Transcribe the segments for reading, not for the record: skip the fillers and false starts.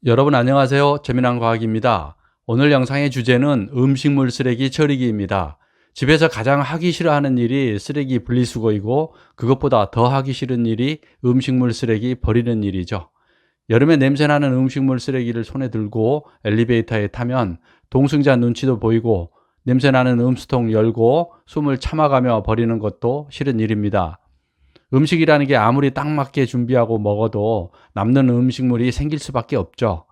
여러분 안녕하세요. 재미난 과학입니다. 오늘 영상의 주제는 음식물 쓰레기 처리기입니다. 집에서 가장 하기 싫어하는 일이 쓰레기 분리수거이고 그것보다 더 하기 싫은 일이 음식물 쓰레기 버리는 일이죠. 여름에 냄새나는 음식물 쓰레기를 손에 들고 엘리베이터에 타면 동승자 눈치도 보이고 냄새나는 음수통 열고 숨을 참아가며 버리는 것도 싫은 일입니다. 음식이라는 게 아무리 딱 맞게 준비하고 먹어도 남는 음식물이 생길 수밖에 없죠.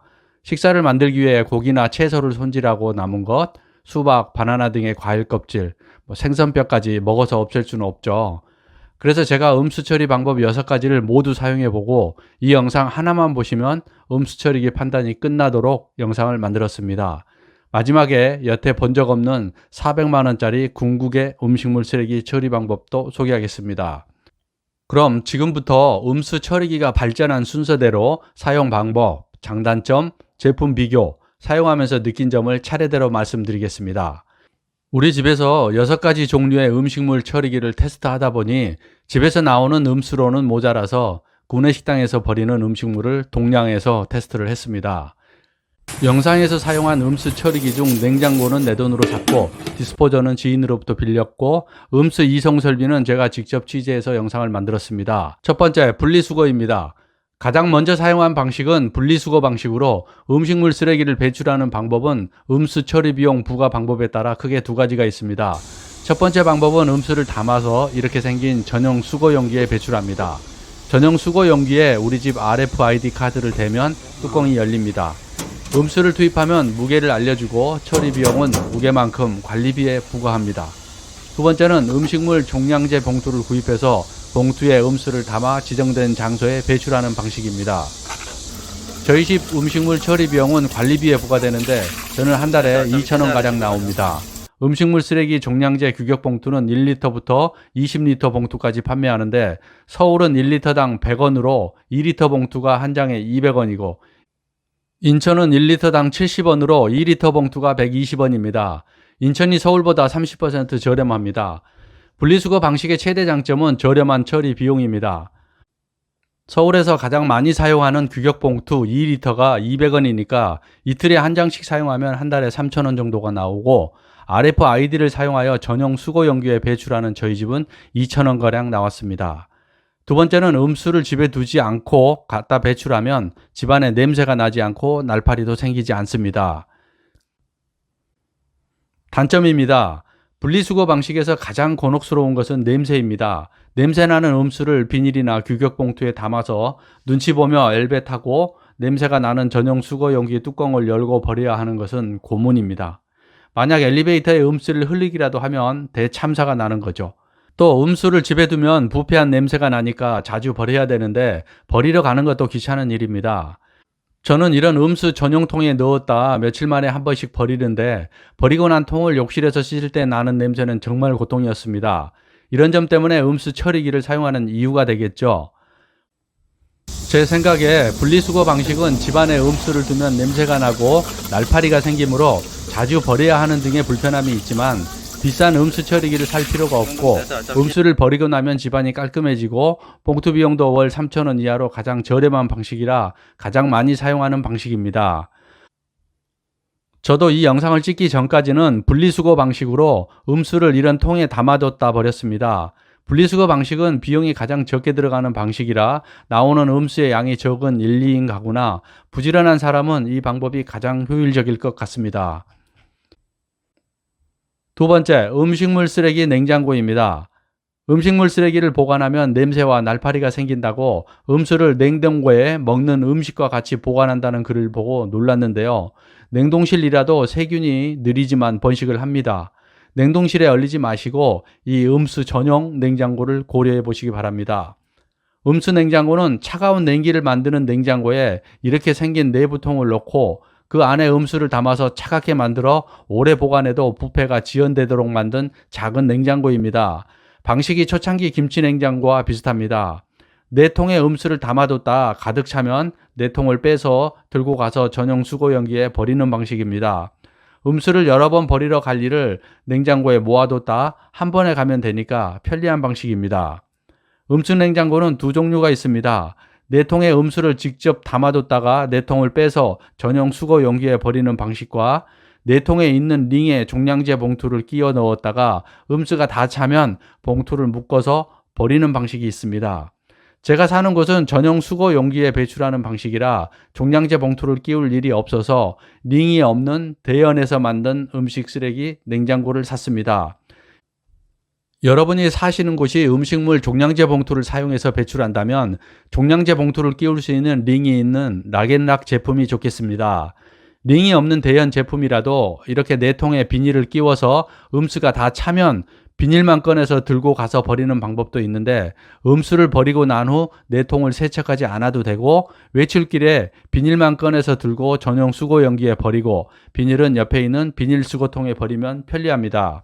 식사를 만들기 위해 고기나 채소를 손질하고 남은 것, 수박, 바나나 등의 과일 껍질, 생선뼈까지 먹어서 없앨 수는 없죠. 그래서 제가 음수 처리 방법 6가지를 모두 사용해 보고 이 영상 하나만 보시면 음수 처리기 판단이 끝나도록 영상을 만들었습니다. 마지막에 여태 본 적 없는 400만 원짜리 궁극의 음식물 쓰레기 처리 방법도 소개하겠습니다. 그럼 지금부터 음수 처리기가 발전한 순서대로 사용 방법, 장단점, 제품 비교, 사용하면서 느낀 점을 차례대로 말씀드리겠습니다. 우리 집에서 6가지 종류의 음식물 처리기를 테스트하다 보니 집에서 나오는 음수로는 모자라서 구내식당에서 버리는 음식물을 동량해서 테스트를 했습니다. 영상에서 사용한 음수 처리기 중 냉장고는 내 돈으로 샀고 디스포저는 지인으로부터 빌렸고 음수 이송 설비는 제가 직접 취재해서 영상을 만들었습니다. 첫 번째, 분리수거입니다. 가장 먼저 사용한 방식은 분리수거 방식으로 음식물 쓰레기를 배출하는 방법은 음수 처리 비용 부과 방법에 따라 크게 2가지가 있습니다. 첫 번째 방법은 음수를 담아서 이렇게 생긴 전용 수거 용기에 배출합니다. 전용 수거 용기에 우리 집 RFID 카드를 대면 뚜껑이 열립니다. 음수를 투입하면 무게를 알려주고 처리 비용은 무게만큼 관리비에 부과합니다. 두 번째는 음식물 종량제 봉투를 구입해서 봉투에 음수를 담아 지정된 장소에 배출하는 방식입니다. 저희 집 음식물 처리 비용은 관리비에 부과되는데 저는 한 달에 2,000원 가량 나옵니다. 음식물 쓰레기 종량제 규격 봉투는 1리터부터 20리터 봉투까지 판매하는데 서울은 1리터당 100원으로 2리터 봉투가 한 장에 200원이고 인천은 1리터당 70원으로 2리터 봉투가 120원입니다. 인천이 서울보다 30% 저렴합니다. 분리수거 방식의 최대 장점은 저렴한 처리 비용입니다. 서울에서 가장 많이 사용하는 규격 봉투 2리터가 200원이니까 이틀에 한 장씩 사용하면 한 달에 3,000원 정도가 나오고 RFID를 사용하여 전용 수거 용기에 배출하는 저희 집은 2,000원가량 나왔습니다. 두 번째는 음수를 집에 두지 않고 갖다 배출하면 집안에 냄새가 나지 않고 날파리도 생기지 않습니다. 단점입니다. 분리수거 방식에서 가장 곤혹스러운 것은 냄새입니다. 냄새나는 음수를 비닐이나 규격 봉투에 담아서 눈치 보며 엘베 타고 냄새가 나는 전용 수거 용기 뚜껑을 열고 버려야 하는 것은 고문입니다. 만약 엘리베이터에 음수를 흘리기라도 하면 대참사가 나는 거죠. 또 음수를 집에 두면 부패한 냄새가 나니까 자주 버려야 되는데 버리러 가는 것도 귀찮은 일입니다. 저는 이런 음수 전용통에 넣었다 며칠 만에 한 번씩 버리는데 버리고 난 통을 욕실에서 씻을 때 나는 냄새는 정말 고통이었습니다. 이런 점 때문에 음수 처리기를 사용하는 이유가 되겠죠. 제 생각에 분리수거 방식은 집안에 음수를 두면 냄새가 나고 날파리가 생기므로 자주 버려야 하는 등의 불편함이 있지만 비싼 음수 처리기를 살 필요가 없고 음수를 버리고 나면 집안이 깔끔해지고 봉투 비용도 월 3,000원 이하로 가장 저렴한 방식이라 가장 많이 사용하는 방식입니다. 저도 이 영상을 찍기 전까지는 분리수거 방식으로 음수를 이런 통에 담아뒀다 버렸습니다. 분리수거 방식은 비용이 가장 적게 들어가는 방식이라 나오는 음수의 양이 적은 1, 2인 가구나 부지런한 사람은 이 방법이 가장 효율적일 것 같습니다. 두 번째, 음식물 쓰레기 냉장고입니다. 음식물 쓰레기를 보관하면 냄새와 날파리가 생긴다고 음수를 냉동고에 먹는 음식과 같이 보관한다는 글을 보고 놀랐는데요. 냉동실이라도 세균이 느리지만 번식을 합니다. 냉동실에 얼리지 마시고 이 음수 전용 냉장고를 고려해 보시기 바랍니다. 음수 냉장고는 차가운 냉기를 만드는 냉장고에 이렇게 생긴 내부통을 넣고 그 안에 음수를 담아서 차갑게 만들어 오래 보관해도 부패가 지연되도록 만든 작은 냉장고입니다. 방식이 초창기 김치 냉장고와 비슷합니다. 4통의 음수를 담아뒀다 가득 차면 4통을 빼서 들고 가서 전용 수거 용기에 버리는 방식입니다. 음수를 여러 번 버리러 갈 일을 냉장고에 모아뒀다 한 번에 가면 되니까 편리한 방식입니다. 음수 냉장고는 2종류가 있습니다. 네 통의 음수를 직접 담아뒀다가 네 통을 빼서 전용 수거 용기에 버리는 방식과 네 통에 있는 링에 종량제 봉투를 끼워 넣었다가 음수가 다 차면 봉투를 묶어서 버리는 방식이 있습니다. 제가 사는 곳은 전용 수거 용기에 배출하는 방식이라 종량제 봉투를 끼울 일이 없어서 링이 없는 대연에서 만든 음식 쓰레기 냉장고를 샀습니다. 여러분이 사시는 곳이 음식물 종량제 봉투를 사용해서 배출한다면 종량제 봉투를 끼울 수 있는 링이 있는 락앤락 제품이 좋겠습니다. 링이 없는 대연 제품이라도 이렇게 네 통에 비닐을 끼워서 음수가 다 차면 비닐만 꺼내서 들고 가서 버리는 방법도 있는데 음수를 버리고 난 후 네 통을 세척하지 않아도 되고 외출길에 비닐만 꺼내서 들고 전용 수거 용기에 버리고 비닐은 옆에 있는 비닐 수거통에 버리면 편리합니다.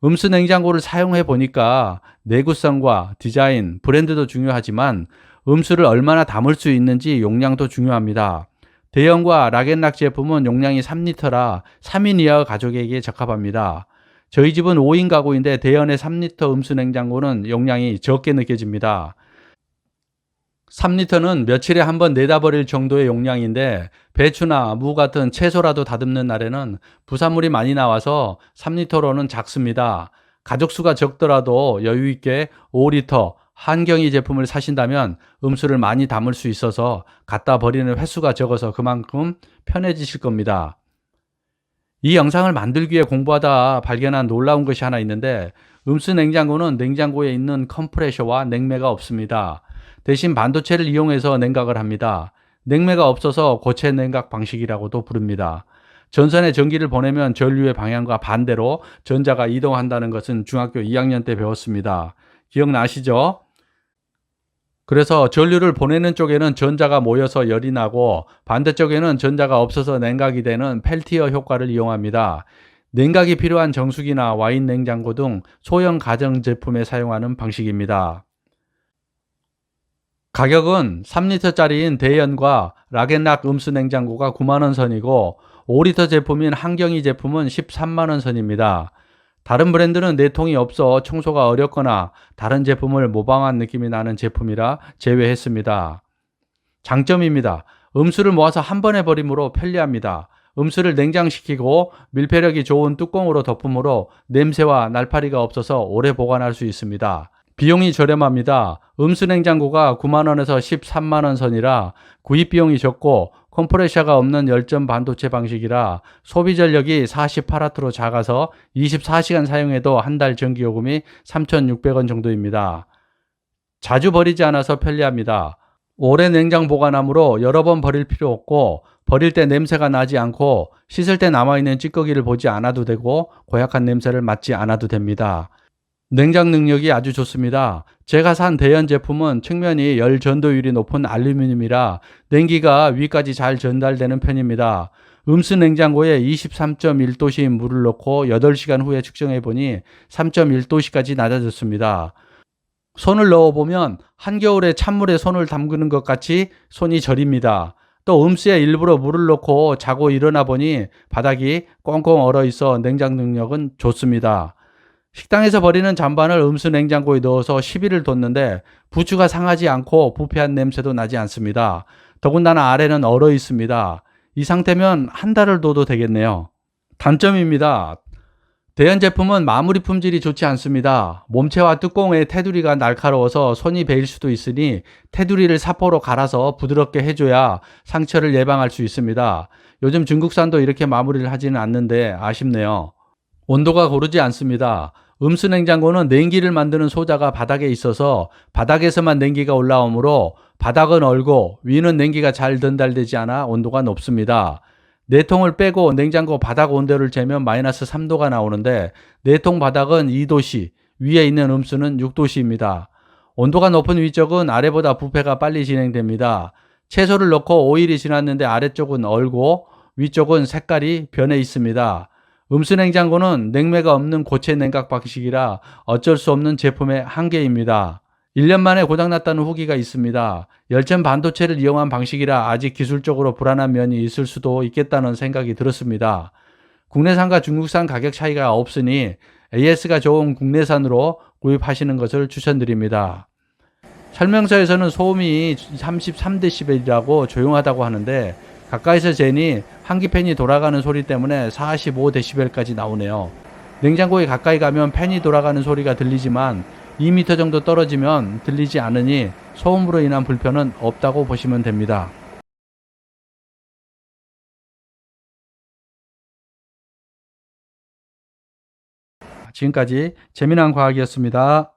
음수 냉장고를 사용해 보니까 내구성과 디자인, 브랜드도 중요하지만 음수를 얼마나 담을 수 있는지 용량도 중요합니다. 대형과 락앤락 제품은 용량이 3리터라 3인 이하 가족에게 적합합니다. 저희 집은 5인 가구인데 대연의 3리터 음수 냉장고는 용량이 적게 느껴집니다. 3리터는 며칠에 한 번 내다 버릴 정도의 용량인데 배추나 무 같은 채소라도 다듬는 날에는 부산물이 많이 나와서 3리터로는 작습니다. 가족 수가 적더라도 여유 있게 5리터 한경이 제품을 사신다면 음수를 많이 담을 수 있어서 갖다 버리는 횟수가 적어서 그만큼 편해지실 겁니다. 이 영상을 만들기 위해 공부하다 발견한 놀라운 것이 하나 있는데 음수 냉장고는 냉장고에 있는 컴프레셔와 냉매가 없습니다. 대신 반도체를 이용해서 냉각을 합니다. 냉매가 없어서 고체 냉각 방식이라고도 부릅니다. 전선에 전기를 보내면 전류의 방향과 반대로 전자가 이동한다는 것은 중학교 2학년 때 배웠습니다. 기억나시죠? 그래서 전류를 보내는 쪽에는 전자가 모여서 열이 나고 반대쪽에는 전자가 없어서 냉각이 되는 펠티어 효과를 이용합니다. 냉각이 필요한 정수기나 와인 냉장고 등 소형 가전제품에 사용하는 방식입니다. 가격은 3리터짜리인 대연과 락앤락 음수 냉장고가 9만원 선이고 5리터 제품인 한경이 제품은 13만원 선입니다. 다른 브랜드는 내통이 없어 청소가 어렵거나 다른 제품을 모방한 느낌이 나는 제품이라 제외했습니다. 장점입니다. 음수를 모아서 한 번에 버리므로 편리합니다. 음수를 냉장시키고 밀폐력이 좋은 뚜껑으로 덮으므로 냄새와 날파리가 없어서 오래 보관할 수 있습니다. 비용이 저렴합니다. 음수 냉장고가 9만원에서 13만원 선이라 구입 비용이 적고 컴프레셔가 없는 열전 반도체 방식이라 소비 전력이 48W로 작아서 24시간 사용해도 한 달 전기요금이 3,600원 정도입니다. 자주 버리지 않아서 편리합니다. 오래 냉장 보관하므로 여러 번 버릴 필요 없고 버릴 때 냄새가 나지 않고 씻을 때 남아있는 찌꺼기를 보지 않아도 되고 고약한 냄새를 맡지 않아도 됩니다. 냉장 능력이 아주 좋습니다. 제가 산 대연 제품은 측면이 열 전도율이 높은 알루미늄이라 냉기가 위까지 잘 전달되는 편입니다. 음수 냉장고에 23.1도씨인 물을 넣고 8시간 후에 측정해 보니 3.1도씨까지 낮아졌습니다. 손을 넣어보면 한겨울에 찬물에 손을 담그는 것 같이 손이 저립니다. 또 음수에 일부러 물을 넣고 자고 일어나 보니 바닥이 꽁꽁 얼어 있어 냉장 능력은 좋습니다. 식당에서 버리는 잔반을 음수 냉장고에 넣어서 10일을 뒀는데 부추가 상하지 않고 부패한 냄새도 나지 않습니다. 더군다나 아래는 얼어 있습니다. 이 상태면 한 달을 둬도 되겠네요. 단점입니다. 대연 제품은 마무리 품질이 좋지 않습니다. 몸체와 뚜껑의 테두리가 날카로워서 손이 베일 수도 있으니 테두리를 사포로 갈아서 부드럽게 해줘야 상처를 예방할 수 있습니다. 요즘 중국산도 이렇게 마무리를 하지는 않는데 아쉽네요. 온도가 고르지 않습니다. 음수 냉장고는 냉기를 만드는 소자가 바닥에 있어서 바닥에서만 냉기가 올라오므로 바닥은 얼고 위는 냉기가 잘 전달되지 않아 온도가 높습니다. 네 통을 빼고 냉장고 바닥 온도를 재면 마이너스 3도가 나오는데 네 통 바닥은 2도씨, 위에 있는 음수는 6도씨입니다. 온도가 높은 위쪽은 아래보다 부패가 빨리 진행됩니다. 채소를 넣고 5일이 지났는데 아래쪽은 얼고 위쪽은 색깔이 변해 있습니다. 음수 냉장고는 냉매가 없는 고체 냉각 방식이라 어쩔 수 없는 제품의 한계입니다. 1년 만에 고장났다는 후기가 있습니다. 열전 반도체를 이용한 방식이라 아직 기술적으로 불안한 면이 있을 수도 있겠다는 생각이 들었습니다. 국내산과 중국산 가격 차이가 없으니 AS가 좋은 국내산으로 구입하시는 것을 추천드립니다. 설명서에서는 소음이 33dB이라고 조용하다고 하는데 가까이서 재니 환기 팬이 돌아가는 소리 때문에 45dB까지 나오네요. 냉장고에 가까이 가면 팬이 돌아가는 소리가 들리지만 2m 정도 떨어지면 들리지 않으니 소음으로 인한 불편은 없다고 보시면 됩니다. 지금까지 재미난 과학이었습니다.